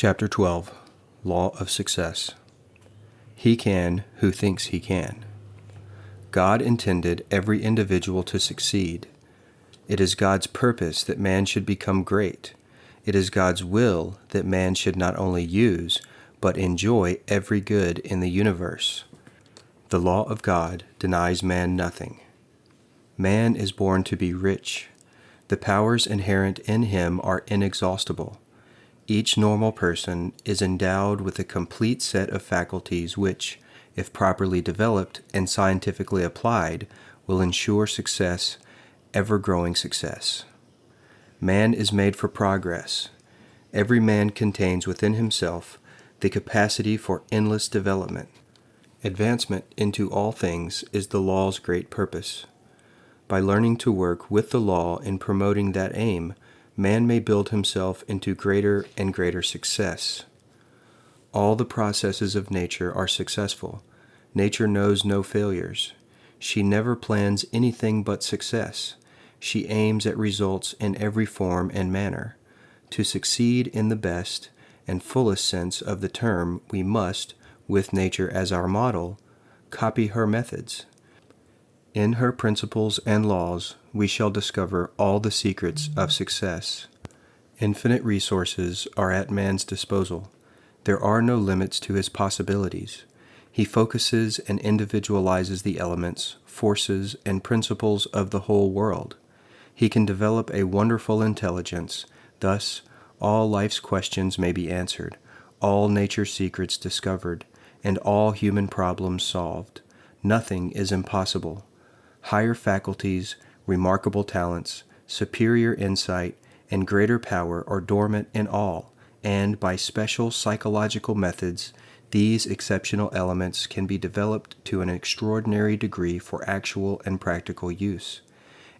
Chapter 12, Law of Success. He can who thinks he can. God intended every individual to succeed. It is God's purpose that man should become great. It is God's will that man should not only use, but enjoy every good in the universe. The law of God denies man nothing. Man is born to be rich. The powers inherent in him are inexhaustible. Each normal person is endowed with a complete set of faculties which, if properly developed and scientifically applied, will ensure success, ever-growing success. Man is made for progress. Every man contains within himself the capacity for endless development. Advancement into all things is the law's great purpose. By learning to work with the law in promoting that aim, man may build himself into greater and greater success. All the processes of nature are successful. Nature knows no failures. She never plans anything but success. She aims at results in every form and manner. To succeed in the best and fullest sense of the term, we must, with nature as our model, copy her methods. In her principles and laws, we shall discover all the secrets of success. Infinite resources are at man's disposal. There are no limits to his possibilities. He focuses and individualizes the elements, forces, and principles of the whole world. He can develop a wonderful intelligence. Thus, all life's questions may be answered, all nature's secrets discovered, and all human problems solved. Nothing is impossible. Higher faculties, remarkable talents, superior insight, and greater power are dormant in all, and by special psychological methods, these exceptional elements can be developed to an extraordinary degree for actual and practical use.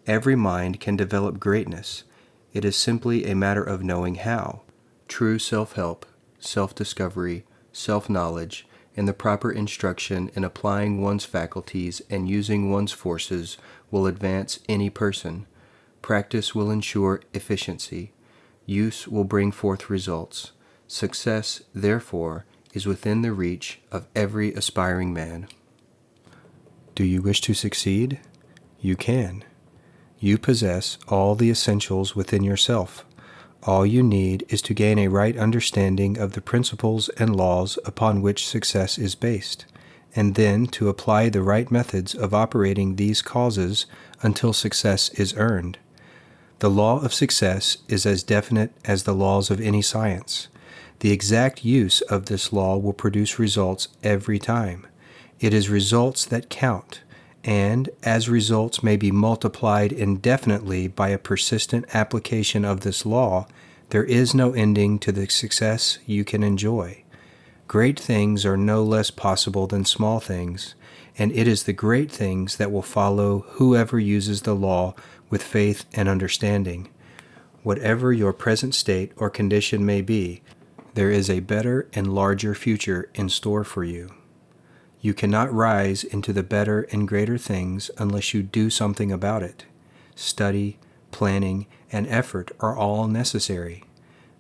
Every mind can develop greatness. It is simply a matter of knowing how. True self-help, self-discovery, self-knowledge, and the proper instruction in applying one's faculties and using one's forces will advance any person. Practice will ensure efficiency. Use will bring forth results. Success, therefore, is within the reach of every aspiring man. Do you wish to succeed? You can. You possess all the essentials within yourself. All you need is to gain a right understanding of the principles and laws upon which success is based, and then to apply the right methods of operating these causes until success is earned. The law of success is as definite as the laws of any science. The exact use of this law will produce results every time. It is results that count, and as results may be multiplied indefinitely by a persistent application of this law, there is no ending to the success you can enjoy. Great things are no less possible than small things, and it is the great things that will follow whoever uses the law with faith and understanding. Whatever your present state or condition may be, there is a better and larger future in store for you. You cannot rise into the better and greater things unless you do something about it. Study, planning, and effort are all necessary.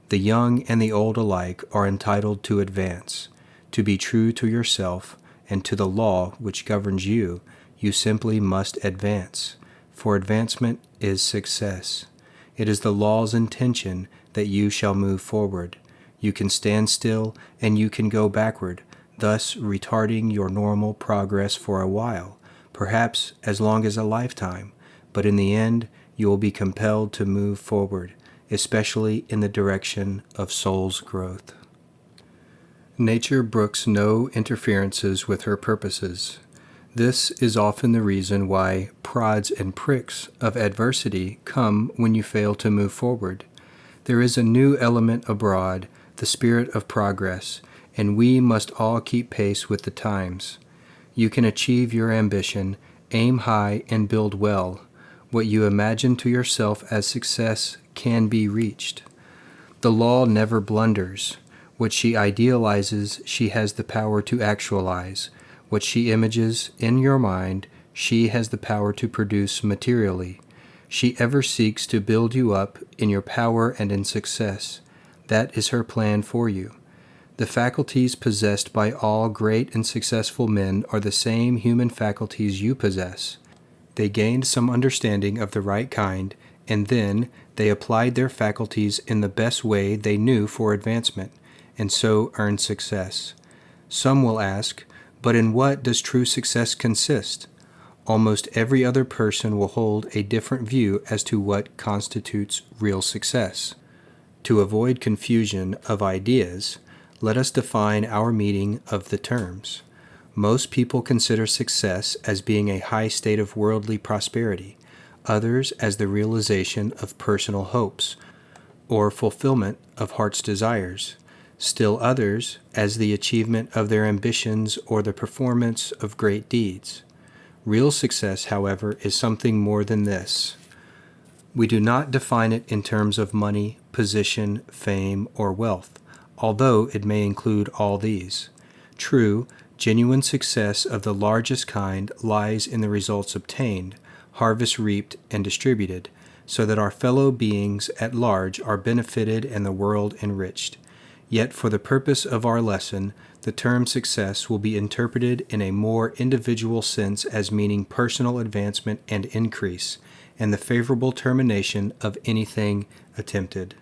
The young and the old alike are entitled to advance. To be true to yourself and to the law which governs you, you simply must advance. For advancement is success. It is the law's intention that you shall move forward. You can stand still and you can go backward, thus retarding your normal progress for a while, perhaps as long as a lifetime, but in the end you will be compelled to move forward, especially in the direction of soul's growth. Nature brooks no interferences with her purposes. This is often the reason why prods and pricks of adversity come when you fail to move forward. There is a new element abroad, the spirit of progress, and we must all keep pace with the times. You can achieve your ambition, aim high, and build well. What you imagine to yourself as success can be reached. The law never blunders. What she idealizes, she has the power to actualize. What she images in your mind, she has the power to produce materially. She ever seeks to build you up in your power and in success. That is her plan for you. The faculties possessed by all great and successful men are the same human faculties you possess. They gained some understanding of the right kind, and then they applied their faculties in the best way they knew for advancement, and so earned success. Some will ask, but in what does true success consist? Almost every other person will hold a different view as to what constitutes real success. To avoid confusion of ideas, let us define our meaning of the terms. Most people consider success as being a high state of worldly prosperity, others as the realization of personal hopes, or fulfillment of heart's desires, still others as the achievement of their ambitions or the performance of great deeds. Real success, however, is something more than this. We do not define it in terms of money, position, fame, or wealth, although it may include all these. True, genuine success of the largest kind lies in the results obtained, harvests reaped and distributed, so that our fellow beings at large are benefited and the world enriched. Yet for the purpose of our lesson, the term success will be interpreted in a more individual sense as meaning personal advancement and increase, and the favorable termination of anything attempted.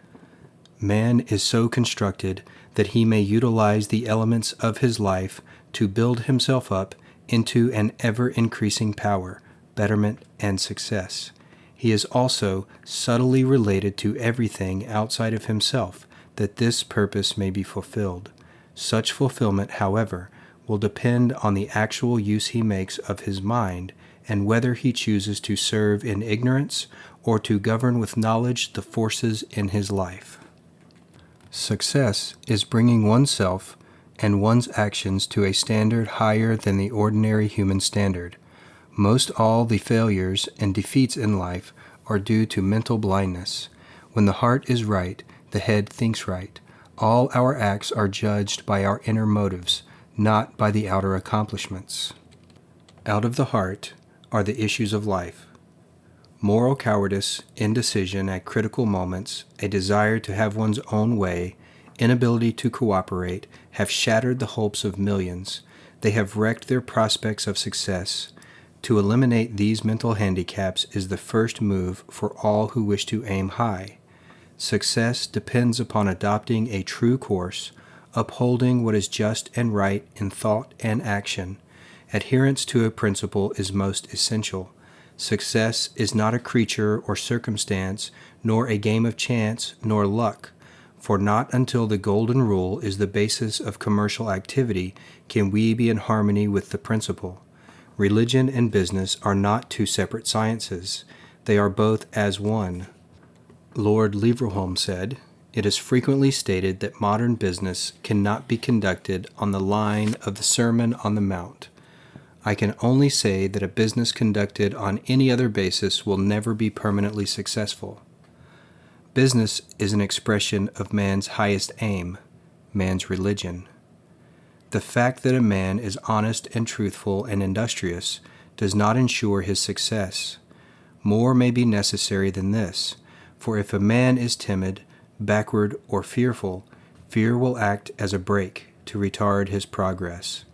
Man is so constructed that he may utilize the elements of his life to build himself up into an ever-increasing power, betterment, and success. He is also subtly related to everything outside of himself, that this purpose may be fulfilled. Such fulfillment, however, will depend on the actual use he makes of his mind, and whether he chooses to serve in ignorance or to govern with knowledge the forces in his life. Success is bringing oneself and one's actions to a standard higher than the ordinary human standard. Most all the failures and defeats in life are due to mental blindness. When the heart is right, the head thinks right. All our acts are judged by our inner motives, not by the outer accomplishments. Out of the heart are the issues of life. Moral cowardice, indecision at critical moments, a desire to have one's own way, inability to cooperate, have shattered the hopes of millions. They have wrecked their prospects of success. To eliminate these mental handicaps is the first move for all who wish to aim high. Success depends upon adopting a true course, upholding what is just and right in thought and action. Adherence to a principle is most essential. Success is not a creature or circumstance, nor a game of chance, nor luck. For not until the golden rule is the basis of commercial activity can we be in harmony with the principle. Religion and business are not two separate sciences. They are both as one. Lord Leverhulme said, "It is frequently stated that modern business cannot be conducted on the line of the Sermon on the Mount. I can only say that a business conducted on any other basis will never be permanently successful." Business is an expression of man's highest aim, man's religion. The fact that a man is honest and truthful and industrious does not ensure his success. More may be necessary than this, for if a man is timid, backward, or fearful, fear will act as a brake to retard his progress.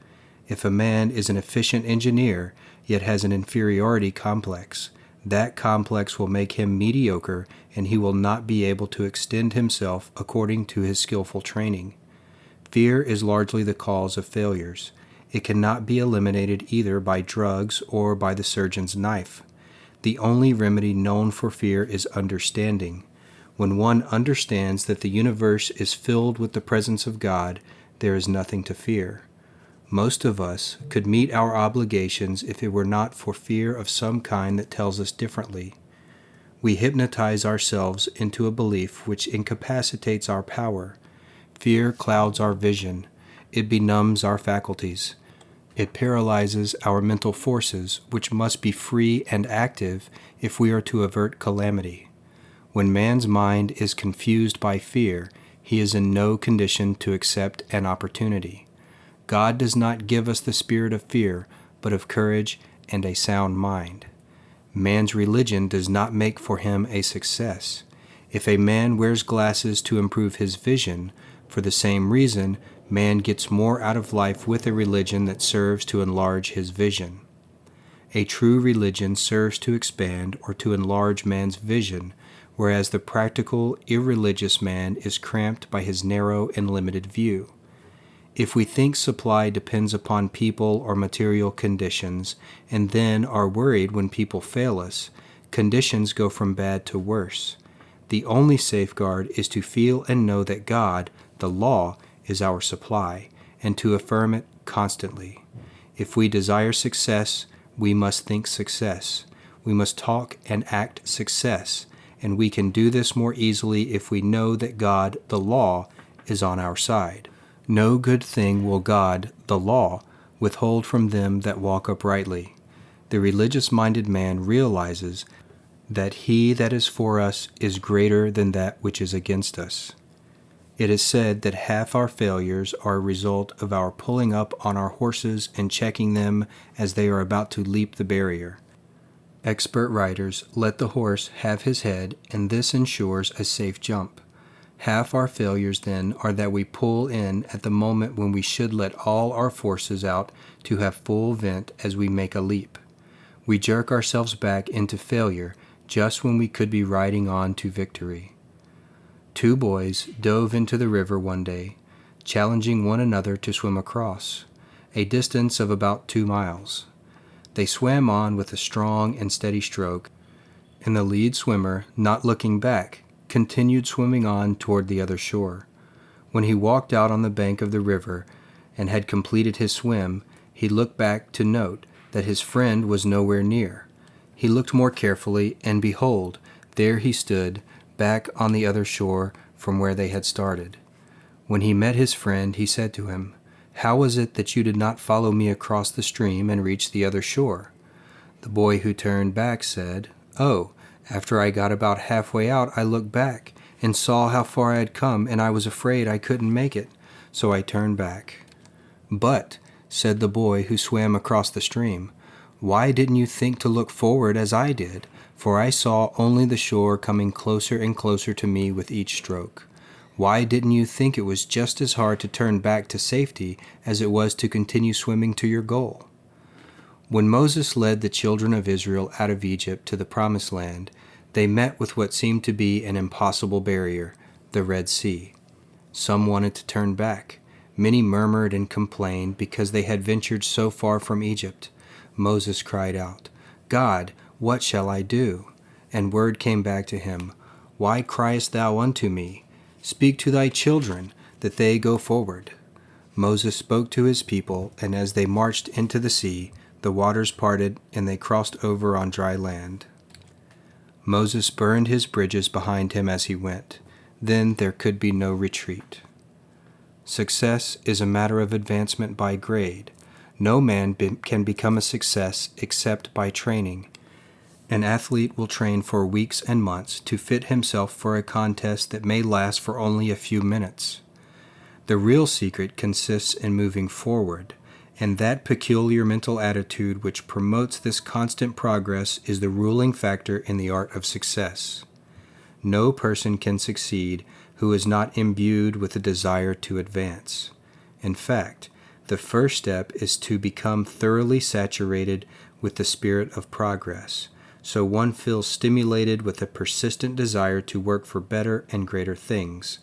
If a man is an efficient engineer, yet has an inferiority complex, that complex will make him mediocre, and he will not be able to extend himself according to his skillful training. Fear is largely the cause of failures. It cannot be eliminated either by drugs or by the surgeon's knife. The only remedy known for fear is understanding. When one understands that the universe is filled with the presence of God, there is nothing to fear. Most of us could meet our obligations if it were not for fear of some kind that tells us differently. We hypnotize ourselves into a belief which incapacitates our power. Fear clouds our vision. It benumbs our faculties. It paralyzes our mental forces, which must be free and active if we are to avert calamity. When man's mind is confused by fear, he is in no condition to accept an opportunity. God does not give us the spirit of fear, but of courage and a sound mind. Man's religion does not make for him a success. If a man wears glasses to improve his vision, for the same reason, man gets more out of life with a religion that serves to enlarge his vision. A true religion serves to expand or to enlarge man's vision, whereas the practical, irreligious man is cramped by his narrow and limited view. If we think supply depends upon people or material conditions, and then are worried when people fail us, conditions go from bad to worse. The only safeguard is to feel and know that God, the law, is our supply, and to affirm it constantly. If we desire success, we must think success. We must talk and act success, and we can do this more easily if we know that God, the law, is on our side. No good thing will God, the law, withhold from them that walk uprightly. The religious-minded man realizes that he that is for us is greater than that which is against us. It is said that half our failures are a result of our pulling up on our horses and checking them as they are about to leap the barrier. Expert riders let the horse have his head, and this ensures a safe jump. Half our failures, then, are that we pull in at the moment when we should let all our forces out to have full vent as we make a leap. We jerk ourselves back into failure just when we could be riding on to victory. 2 boys dove into the river one day, challenging one another to swim across, a distance of about 2 miles. They swam on with a strong and steady stroke, and the lead swimmer, not looking back, continued swimming on toward the other shore. When he walked out on the bank of the river and had completed his swim, he looked back to note that his friend was nowhere near. He looked more carefully, and behold, there he stood, back on the other shore from where they had started. When he met his friend, he said to him, "How was it that you did not follow me across the stream and reach the other shore?" The boy who turned back said, "Oh, after I got about halfway out, I looked back and saw how far I had come, and I was afraid I couldn't make it, so I turned back." "But," said the boy who swam across the stream, "why didn't you think to look forward as I did? For I saw only the shore coming closer and closer to me with each stroke. Why didn't you think it was just as hard to turn back to safety as it was to continue swimming to your goal?" When Moses led the children of Israel out of Egypt to the Promised Land, they met with what seemed to be an impossible barrier, the Red Sea. Some wanted to turn back. Many murmured and complained because they had ventured so far from Egypt. Moses cried out, "God, what shall I do?" And word came back to him, "Why criest thou unto me? Speak to thy children, that they go forward." Moses spoke to his people, and as they marched into the sea, the waters parted, and they crossed over on dry land. Moses burned his bridges behind him as he went. Then there could be no retreat. Success is a matter of advancement by grade. No man can become a success except by training. An athlete will train for weeks and months to fit himself for a contest that may last for only a few minutes. The real secret consists in moving forward, and that peculiar mental attitude which promotes this constant progress is the ruling factor in the art of success. No person can succeed who is not imbued with a desire to advance. In fact, the first step is to become thoroughly saturated with the spirit of progress, so one feels stimulated with a persistent desire to work for better and greater things.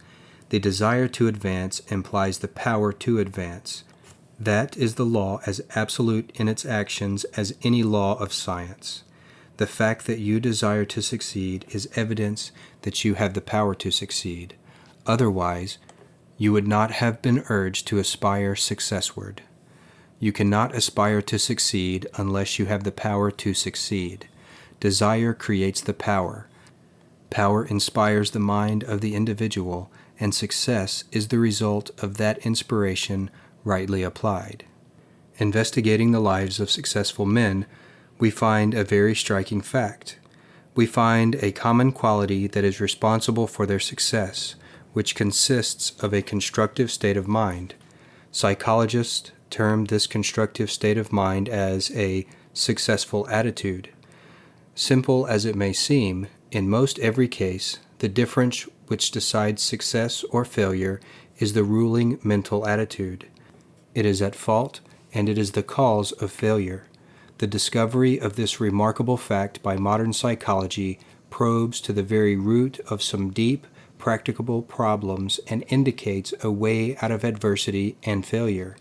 The desire to advance implies the power to advance. That is the law as absolute in its actions as any law of science. The fact that you desire to succeed is evidence that you have the power to succeed. Otherwise, you would not have been urged to aspire successward. You cannot aspire to succeed unless you have the power to succeed. Desire creates the power. Power inspires the mind of the individual, and success is the result of that inspiration rightly applied. Investigating the lives of successful men, we find a very striking fact. We find a common quality that is responsible for their success, which consists of a constructive state of mind. Psychologists term this constructive state of mind as a successful attitude. Simple as it may seem, in most every case, The difference which decides success or failure is the ruling mental attitude. It is at fault, and it is the cause of failure. The discovery of this remarkable fact by modern psychology probes to the very root of some deep, practicable problems and indicates a way out of adversity and failure.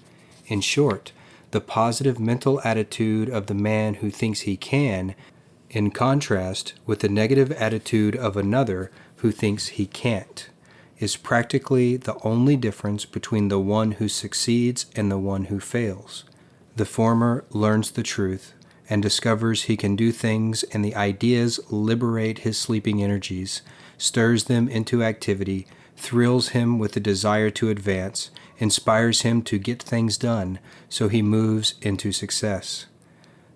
In short, the positive mental attitude of the man who thinks he can, in contrast with the negative attitude of another who thinks he can't, is practically the only difference between the one who succeeds and the one who fails. The former learns the truth and discovers he can do things, and the ideas liberate his sleeping energies, stirs them into activity, thrills him with the desire to advance, inspires him to get things done, so he moves into success.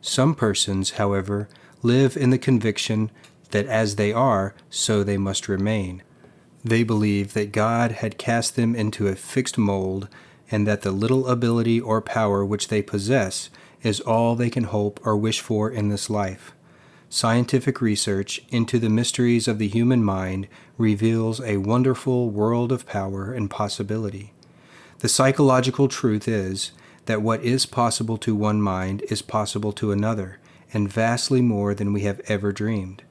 Some persons, however, live in the conviction that as they are, so they must remain. They believe that God had cast them into a fixed mold, and that the little ability or power which they possess is all they can hope or wish for in this life. Scientific research into the mysteries of the human mind reveals a wonderful world of power and possibility. The psychological truth is that what is possible to one mind is possible to another, and vastly more than we have ever dreamed.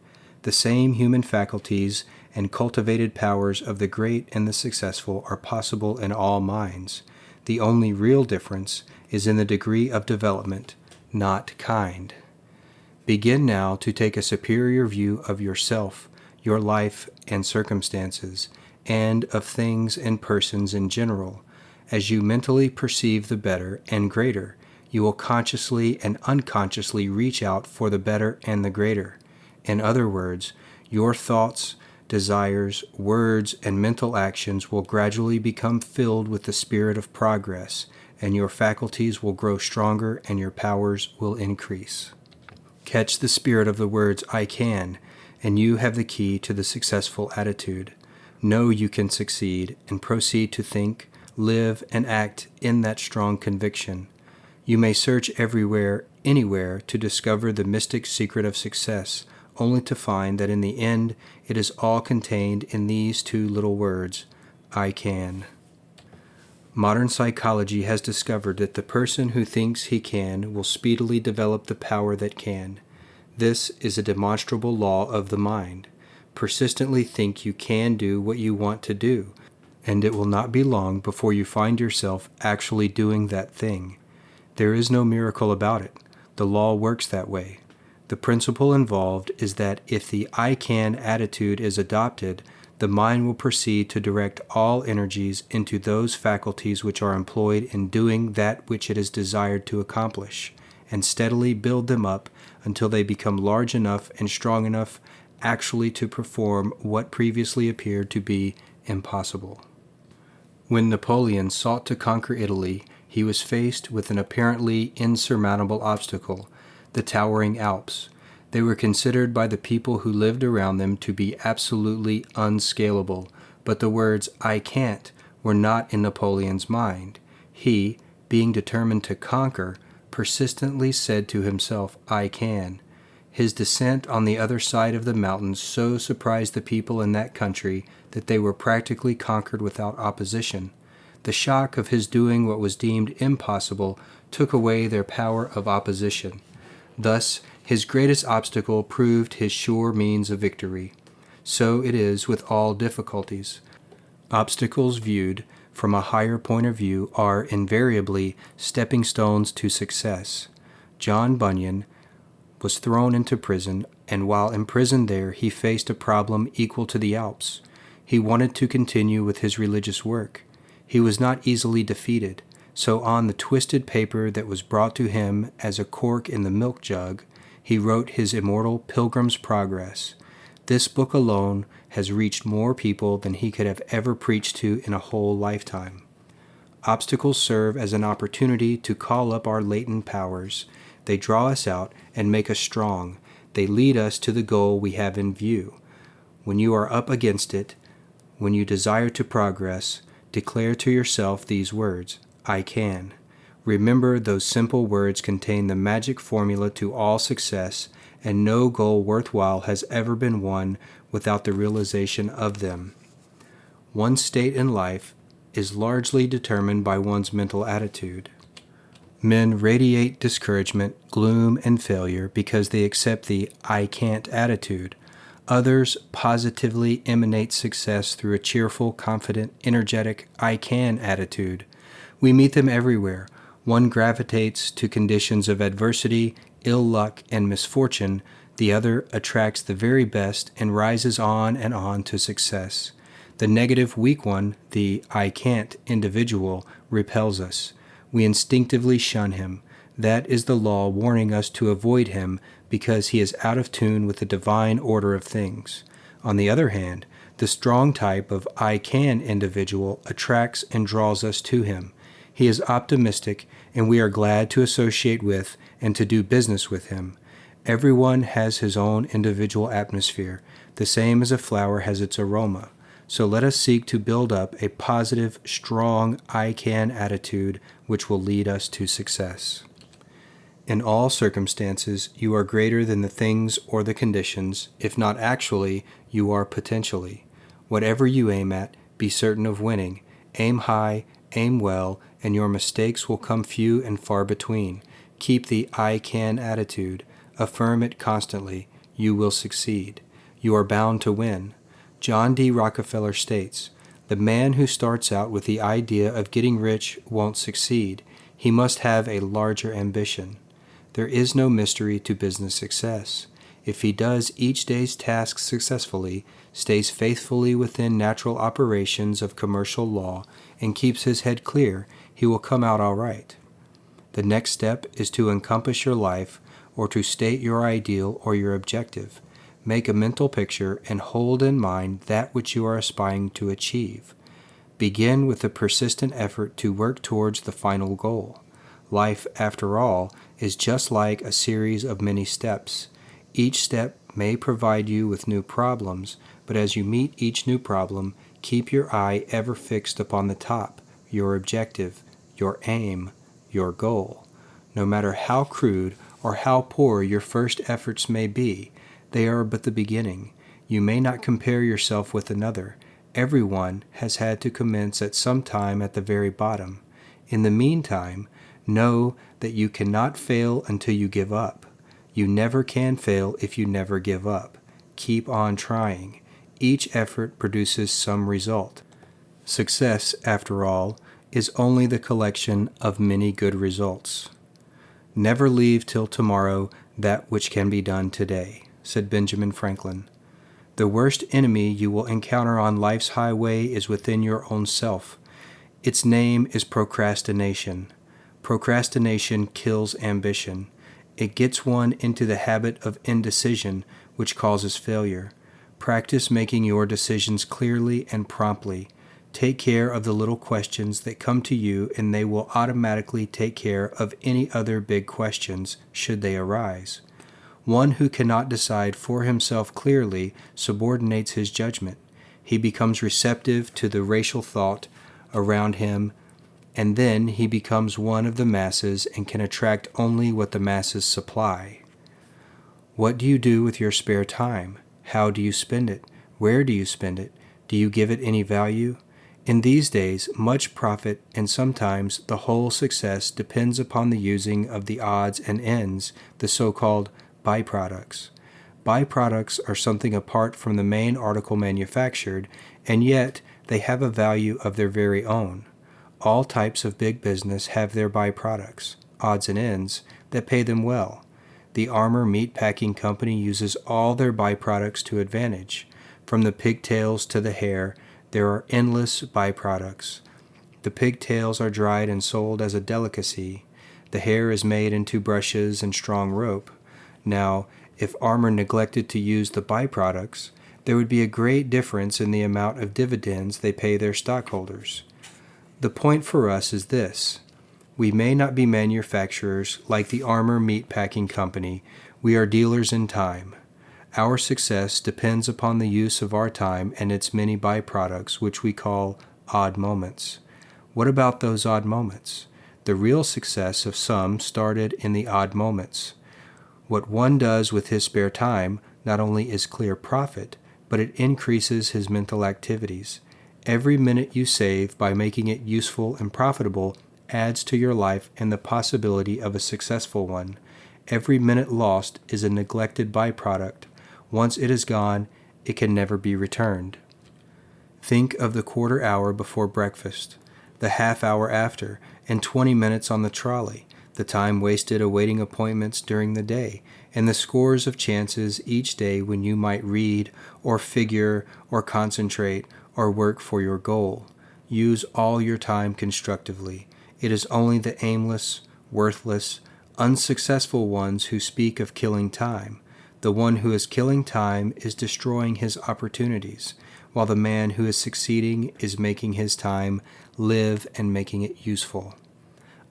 The same human faculties and cultivated powers of the great and the successful are possible in all minds. The only real difference is in the degree of development, not kind. Begin now to take a superior view of yourself, your life and circumstances, and of things and persons in general. As you mentally perceive the better and greater, you will consciously and unconsciously reach out for the better and the greater. In other words, your thoughts, desires, words, and mental actions will gradually become filled with the spirit of progress, and your faculties will grow stronger and your powers will increase. Catch the spirit of the words "I can," and you have the key to the successful attitude. Know you can succeed, and proceed to think, live, and act in that strong conviction. You may search everywhere, anywhere, to discover the mystic secret of success, only to find that in the end it is all contained in these two little words, "I can." Modern psychology has discovered that the person who thinks he can will speedily develop the power that can. This is a demonstrable law of the mind. Persistently think you can do what you want to do, and it will not be long before you find yourself actually doing that thing. There is no miracle about it. The law works that way. The principle involved is that if the "I can" attitude is adopted, the mind will proceed to direct all energies into those faculties which are employed in doing that which it is desired to accomplish, and steadily build them up until they become large enough and strong enough actually to perform what previously appeared to be impossible. When Napoleon sought to conquer Italy, he was faced with an apparently insurmountable obstacle, the towering Alps. They were considered by the people who lived around them to be absolutely unscalable, but the words "I can't" were not in Napoleon's mind. He, being determined to conquer, persistently said to himself, "I can." His descent on the other side of the mountains so surprised the people in that country that they were practically conquered without opposition. The shock of his doing what was deemed impossible took away their power of opposition. Thus, his greatest obstacle proved his sure means of victory. So it is with all difficulties. Obstacles viewed from a higher point of view are invariably stepping stones to success. John Bunyan was thrown into prison, and while imprisoned there, he faced a problem equal to the Alps. He wanted to continue with his religious work. He was not easily defeated, so on the twisted paper that was brought to him as a cork in the milk jug, he wrote his immortal Pilgrim's Progress. This book alone has reached more people than he could have ever preached to in a whole lifetime. Obstacles serve as an opportunity to call up our latent powers. They draw us out and make us strong. They lead us to the goal we have in view. When you are up against it, when you desire to progress, declare to yourself these words, "I can." Remember, those simple words contain the magic formula to all success, and no goal worthwhile has ever been won without the realization of them. One's state in life is largely determined by one's mental attitude. Men radiate discouragement, gloom, and failure because they accept the "I can't" attitude. Others positively emanate success through a cheerful, confident, energetic "I can" attitude. We meet them everywhere. One gravitates to conditions of adversity, ill luck, and misfortune. The other attracts the very best and rises on and on to success. The negative, weak one, the "I can't" individual, repels us. We instinctively shun him. That is the law warning us to avoid him because he is out of tune with the divine order of things. On the other hand, the strong type of "I can" individual attracts and draws us to him. He is optimistic, and we are glad to associate with and to do business with him. Everyone has his own individual atmosphere, the same as a flower has its aroma. So let us seek to build up a positive, strong "I can" attitude which will lead us to success. In all circumstances, you are greater than the things or the conditions. If not actually, you are potentially. Whatever you aim at, be certain of winning. Aim high, aim well, and your mistakes will come few and far between. Keep the "I can" attitude. Affirm it constantly. You will succeed. You are bound to win. John D. Rockefeller states, "The man who starts out with the idea of getting rich won't succeed. He must have a larger ambition." There is no mystery to business success. If he does each day's tasks successfully, stays faithfully within natural operations of commercial law, and keeps his head clear, he will come out all right. The next step is to encompass your life, or to state your ideal or your objective. Make a mental picture and hold in mind that which you are aspiring to achieve. Begin with a persistent effort to work towards the final goal. Life, after all, is just like a series of many steps. Each step may provide you with new problems, but as you meet each new problem, keep your eye ever fixed upon the top, your objective, your aim, your goal. No matter how crude or how poor your first efforts may be, they are but the beginning. You may not compare yourself with another. Everyone has had to commence at some time at the very bottom. In the meantime, know that you cannot fail until you give up. You never can fail if you never give up. Keep on trying. Each effort produces some result. Success, after all, is only the collection of many good results. Never leave till tomorrow that which can be done today, said Benjamin Franklin. The worst enemy you will encounter on life's highway is within your own self. Its name is procrastination. Procrastination kills ambition. It gets one into the habit of indecision, which causes failure. Practice making your decisions clearly and promptly. Take care of the little questions that come to you, and they will automatically take care of any other big questions, should they arise. One who cannot decide for himself clearly subordinates his judgment. He becomes receptive to the racial thought around him, and then he becomes one of the masses and can attract only what the masses supply. What do you do with your spare time? How do you spend it? Where do you spend it? Do you give it any value? In these days, much profit and sometimes the whole success depends upon the using of the odds and ends, the so-called byproducts. Byproducts are something apart from the main article manufactured, and yet they have a value of their very own. All types of big business have their byproducts, odds and ends, that pay them well. The Armour Meat Packing Company uses all their byproducts to advantage. From the pigtails to the hair, there are endless byproducts. The pigtails are dried and sold as a delicacy. The hair is made into brushes and strong rope. Now, if Armour neglected to use the byproducts, there would be a great difference in the amount of dividends they pay their stockholders. The point for us is this. We may not be manufacturers like the Armour Meat Packing Company. We are dealers in time. Our success depends upon the use of our time and its many byproducts, which we call odd moments. What about those odd moments? The real success of some started in the odd moments. What one does with his spare time not only is clear profit, but it increases his mental activities. Every minute you save by making it useful and profitable adds to your life and the possibility of a successful one. Every minute lost is a neglected byproduct. Once it is gone, it can never be returned. Think of the quarter hour before breakfast, the half hour after, and 20 minutes on the trolley, the time wasted awaiting appointments during the day, and the scores of chances each day when you might read, or figure, or concentrate, or work for your goal. Use all your time constructively. It is only the aimless, worthless, unsuccessful ones who speak of killing time. The one who is killing time is destroying his opportunities, while the man who is succeeding is making his time live and making it useful.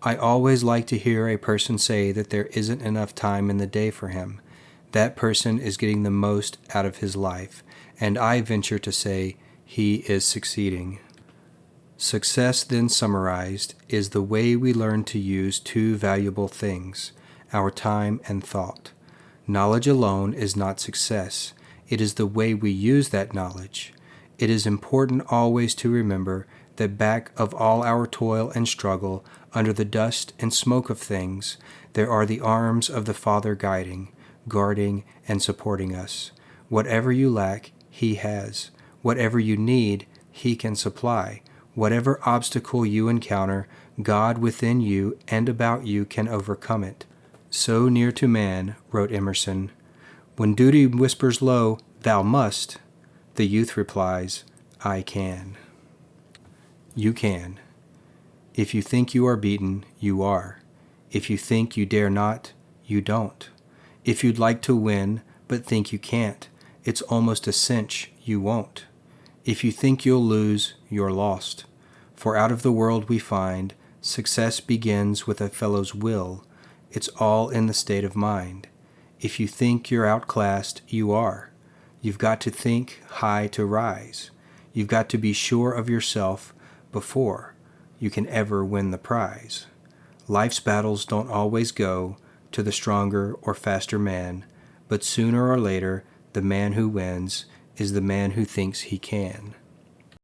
I always like to hear a person say that there isn't enough time in the day for him. That person is getting the most out of his life, and I venture to say he is succeeding. Success, then summarized, is the way we learn to use two valuable things, our time and thought. Knowledge alone is not success. It is the way we use that knowledge. It is important always to remember that back of all our toil and struggle, under the dust and smoke of things, there are the arms of the Father guiding, guarding, and supporting us. Whatever you lack, He has. Whatever you need, He can supply. Whatever obstacle you encounter, God within you and about you can overcome it. So near to man, wrote Emerson, when duty whispers low, "Thou must," the youth replies, "I can." You can. If you think you are beaten, you are. If you think you dare not, you don't. If you'd like to win, but think you can't, it's almost a cinch you won't. If you think you'll lose, you're lost. For out of the world we find, success begins with a fellow's will. It's all in the state of mind. If you think you're outclassed, you are. You've got to think high to rise. You've got to be sure of yourself before you can ever win the prize. Life's battles don't always go to the stronger or faster man, but sooner or later, the man who wins is the man who thinks he can.